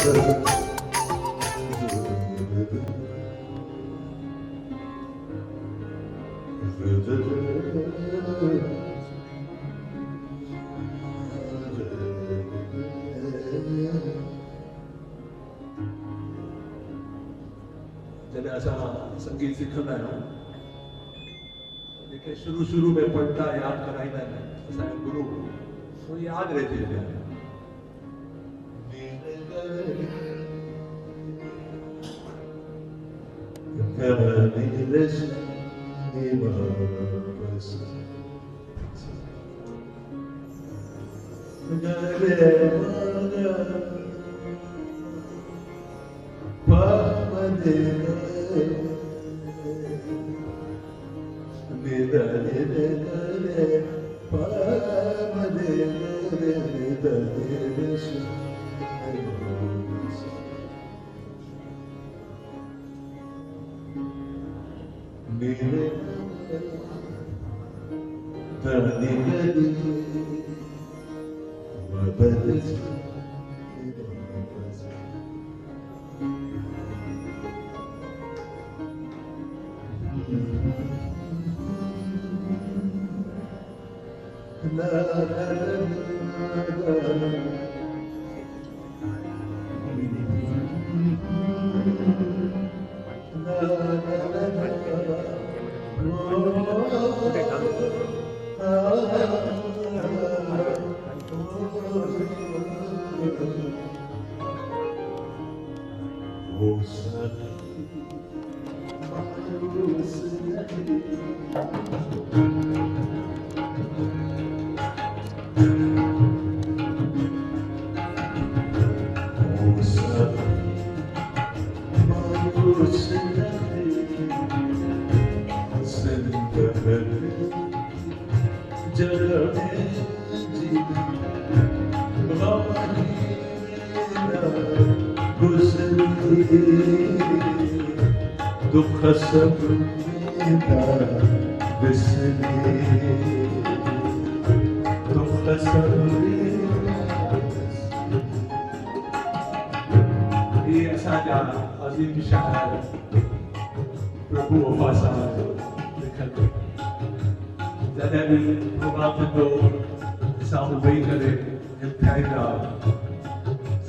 जॾहिं असां संगीत सिखंदा आहियूं जेके शुरू में पढ़ंदा यादि कराईंदा आहिनि असांजा गुरू उहो यादि रहिजी वेंदा आहिनि। दुख सब विसरे दुख सब ये असांजा अज़ीम शायर प्रभु वफ़ा साहब लिखनि जॾहिं बि प्रोग्राम थींदो असां वेही करे ॻाईंदा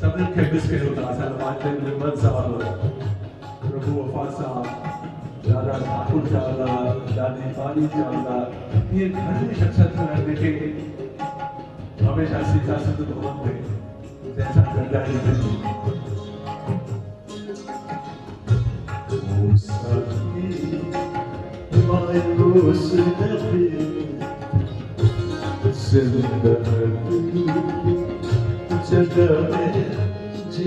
सभिनीनि खे मिस कयो था असांजा मास्टर निर्मल साहब प्रभु वफ़ा साहब दादा ठाकुर चावला दादी पाली चावला ये घणी शख़्सियतूं आहिनि जेके हमेशह सीधा सिध भवन में जंहिंसां गॾाई वेंदी मायूस नबी जिंदगी जगह में जी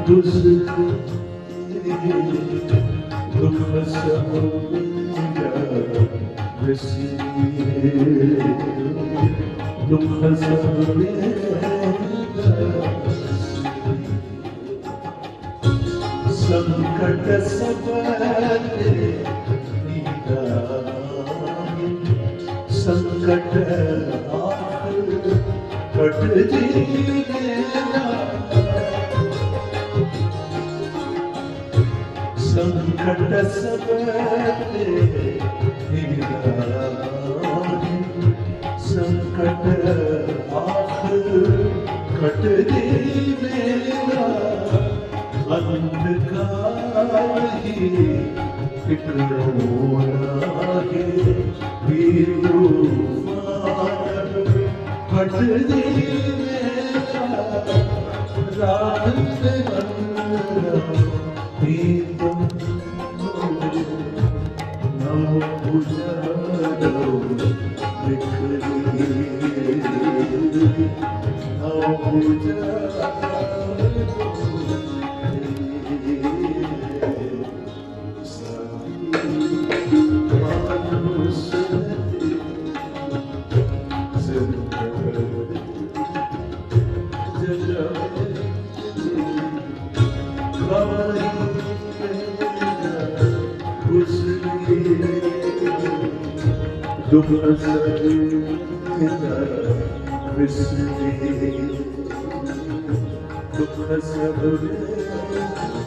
दूसरी दुख सब दुख सब संकट सब संकट कट जीना संकट सब संकट आखिर कट जीना अंधकार ही फिक्रोना है तूफान हट दे रात तुम नौ उजालो बिखरी नौ उजालो दुख विसरे दुख सबरे